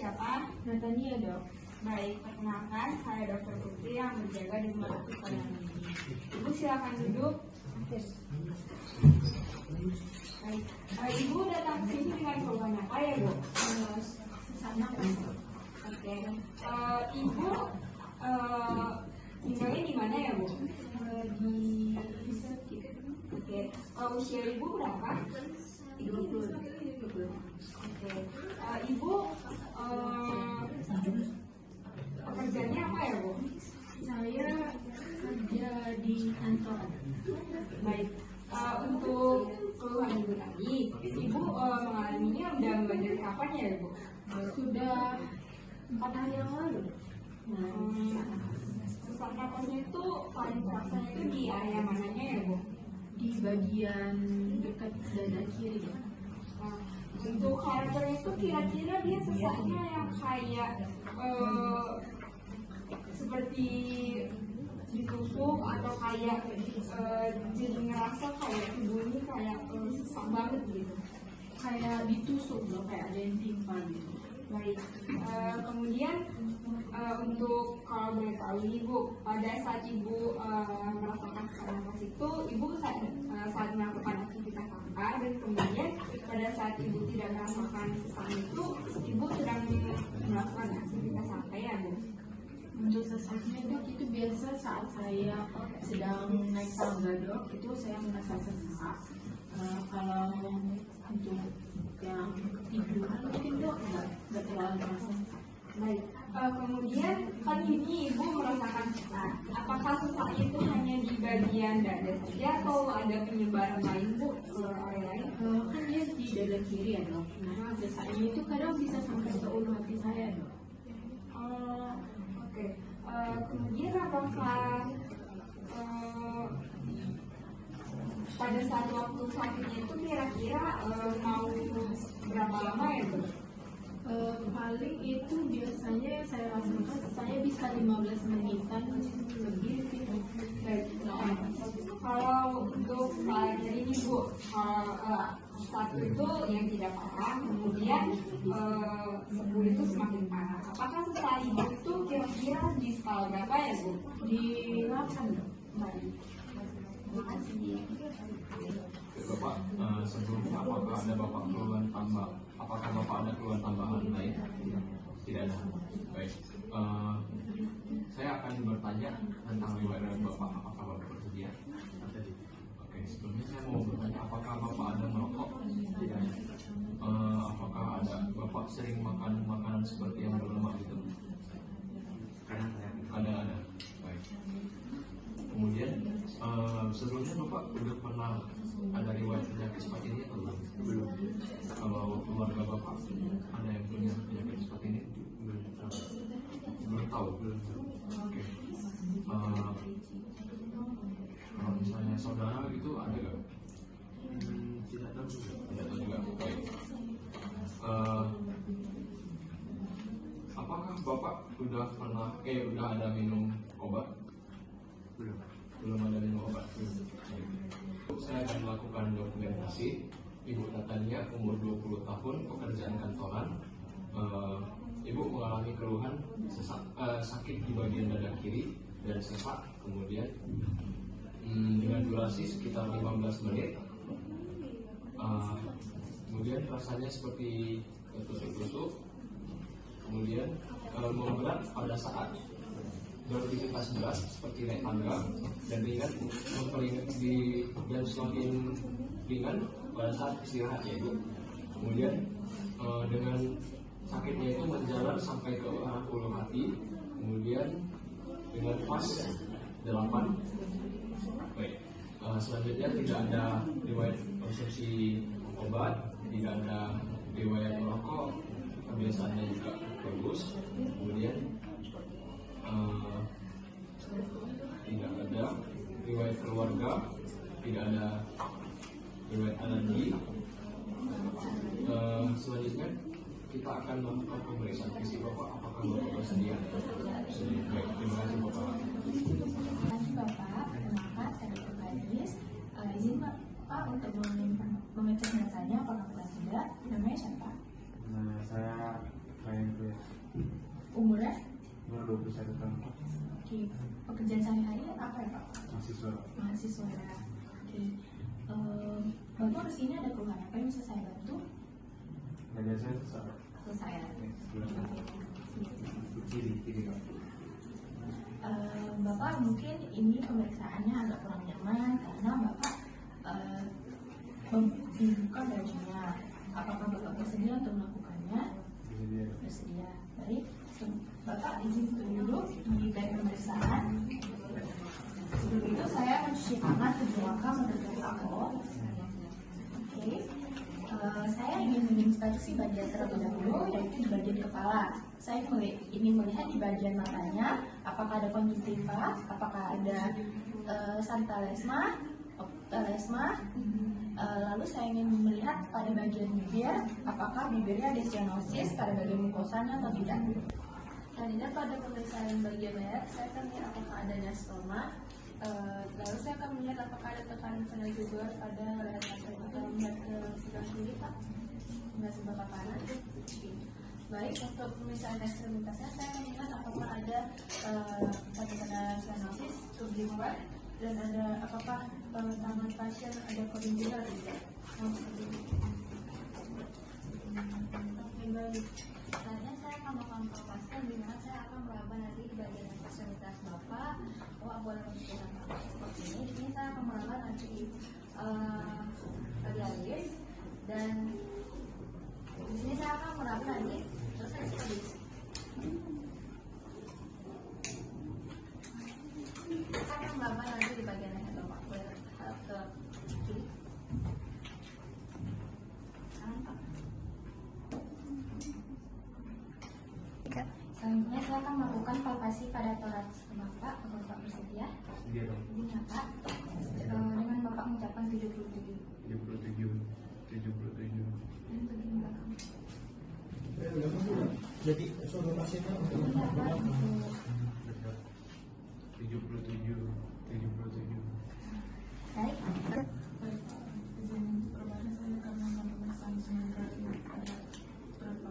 siapa? Natania, Dok. Baik, perkenalkan saya Dr. Putri yang menjaga di rumah sakit pada ini. Ibu silakan duduk. Baik, Ibu datang ke sini dengan keluhan apa ya, Bu? Sesak napas. Oke, Ibu tinggalnya di mana ya, Bu? Di sakit. Oke, usia Ibu berapa? 30. Oke, Ibu pekerjaannya apa ya, Bu? Saya kerja di kantor. Baik, untuk keluhan Ibu tadi, Ibu mengalaminya udah mulai dari kapan ya, Bu? Sudah 4 hari yang lalu. Sesak napasnya itu paling terasanya itu di area mananya ya, Bu? Di bagian dekat dada kiri. Nah, untuk karakternya itu kira-kira dia sesaknya yang kayak seperti ditusuk atau kayak jadi ngerasa kayak tubuhnya kayak sesak banget gitu. Kayak ditusuk loh, kayak ada yang timpa gitu. Baik, kemudian untuk kalau boleh tahu nih, Bu, pada saat Ibu merasakan sesak napas itu, Ibu saat melakukan aktivitas apa, dan kemudian pada saat Ibu tidak merasakan sesak itu, Ibu sedang melakukan aktivitas apa ya, Bu? Untuk sesaknya, Dok, itu biasa saat saya sedang naik tangga, Dok, itu saya merasa sesak. Kalau untuk yang tiduran mungkin, Dok, nggak terlalu terasa. Baik, kemudian kan ini Ibu merasakan sesak. Apakah sesaknya itu hanya di bagian dada saja atau ada penyebaran lain, Bu, ke area lain? Kan dia di dada kiri ya, Dok. Nah, sesaknya itu kadang bisa sampai ke ulu hati saya, Dok. Oke. Kemudian apakah pada saat waktu sakitnya itu kira-kira mau berapa lama ya, Bu? Paling itu biasanya yang saya rasakan saya bisa 15 menitan lebih gitu. Baik. Kalau untuk saat ini, Bu, satu itu yang tidak parah, kemudian 10 itu semakin parah. Apakah sesak Ibu itu kira-kira di skala berapa ya, Bu? Di 8, Dok. Baik. Terima kasih. Bapak, sebelumnya apakah ada Bapak keluhan tambah? Apakah Bapak ada keluhan tambahan lain? Tidak ada. Baik. Saya akan bertanya tentang riwayat Bapak. Apakah Bapak bersedia? Oke. Sebelumnya saya mau bertanya, apakah Bapak ada merokok? Tidak. Apakah ada Bapak sering makan makanan seperti yang berlemak gitu? Kadang ada. Baik. Kemudian sebelumnya Bapak udah pernah ada riwayat penyakit seperti ini atau belum? Belum. Kalau keluarga Bapak ada yang punya penyakit seperti ini? Belum tahu. Oke. Kalau misalnya saudara itu ada nggak? Tidak tahu juga. Tidak tahu juga. Baik. Apakah Bapak udah ada minum obat? Belum ada minum obat. Saya akan melakukan dokumentasi. Ibu Natania, umur 20 tahun, pekerjaan kantoran. Ibu mengalami keluhan sakit di bagian dada kiri dan sesak, kemudian dengan durasi sekitar 15 menit. Kemudian rasanya seperti tusuk-tusuk. Kemudian memberat pada saat beraktivitas berat seperti naik tangga, dan ringan dan semakin ringan pada saat istirahat ya, Ibu. Kemudian dengan sakitnya itu menjalar sampai ke arah ulu hati, kemudian dengan fase 8. Baik. Selanjutnya tidak ada riwayat konsumsi obat, tidak ada riwayat merokok, kebiasaannya juga bagus. Kemudian tidak ada riwayat keluarga, tidak ada riwayat alergi. Selanjutnya kita akan melakukan pemeriksaan fisik Bapak. Apakah Bapak bersedia? Bersedia. Baik, terima kasih Bapak. Terima kasih Bapak. Perkenalkan saya Dr. Gadis. Izin Bapak untuk mengecek datanya apakah benar tidak. Namanya siapa? Saya Saya itu Umurnya? umur 21 tahun. Oke. Pekerjaan sehari-hari apa ya Pak? Mahasiswa. Mahasiswa ya. Oke. Bapak kesini ada keluhan apa yang bisa saya bantu? Wajah saya susah. Ke saya. Sebelah kiri Kak. Bapak mungkin ini pemeriksaannya agak kurang nyaman karena Bapak membuka bajunya. Apakah Bapak bersedia untuk melakukannya? Jadi dia Bersedia. Baik. Bapak izin dulu di bag pemeriksaan. Sebelum itu saya mencuci tangan tujuh langkah menurut aku. Oke. Saya ingin menginspeksi bagian terlebih dahulu, yaitu di bagian kepala. Saya ingin melihat di bagian matanya, apakah ada konjungtiva, apakah ada santalesma, optalesma. Lalu saya ingin melihat pada bagian bibir, apakah bibirnya ada cyanosis pada bagian mukosanya atau tidak. Selanjutnya pada pemeriksaan bagian leher, saya akan melihat apakah adanya stoma. Lalu saya akan melihat apakah ada tekanan ventricular pada leher atas atau melihat ke sebelah kiri Pak, sebelah sebelah kanan. Baik, untuk pemeriksaan ekstremitasnya saya akan melihat apakah ada tanda cyanosis, tubular, dan ada apakah tangan pasien ada korintial atau tidak. Oke, baik. Selanjutnya saya akan melakukan pasien di mana saya akan melakukan nanti di bagian ekstremitas Bapak. Boleh menunjukkan seperti ini. Di sini saya akan melakukan nanti radialis dan di sini saya akan melakukan nanti selesai seperti ini. Saya akan melakukan nanti di bagian leher Bapak. Boleh harap ke kiri. Kanan Pak. Selanjutnya saya akan melakukan palpasi pada toraks Bapak. Bapak bersedia? Dia dong. Ini ya Pak. Dengan Bapak mengucapkan 77. 77. Ini bagian belakang. Jadi suruh pasiennya untuk Ini ya Pak. Untuk 77. baik. Izin perubahan saya karena pemeriksaan sementara ada berapa?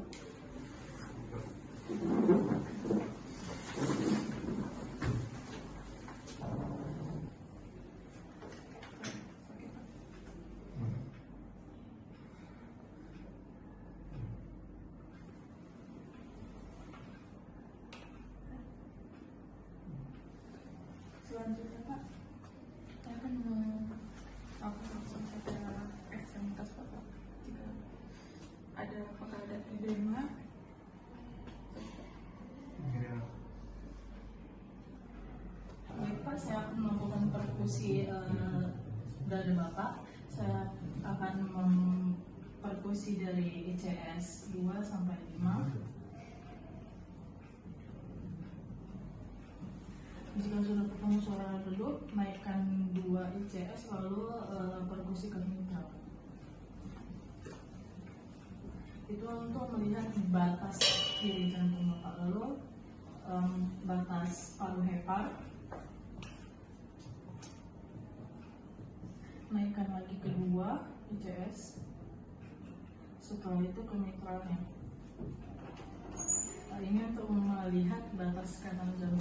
Selanjutnya Pak, saya akan langsung ke ekstremitas Bapak. Jika ada apakah ada edema, baik Pak, saya akan melakukan perkusi dada Bapak. Saya akan memperkusi dari ICS 2 sampai 5. Jika sudah ketemu suara redup, naikkan 2 ICS lalu perkusi ke mitral. Itu untuk melihat batas kiri jantung Bapak, lalu batas paru hepar. Naikkan lagi ke 2 ICS. Setelah itu ke mitralnya. Ini untuk melihat batas kanan jantung.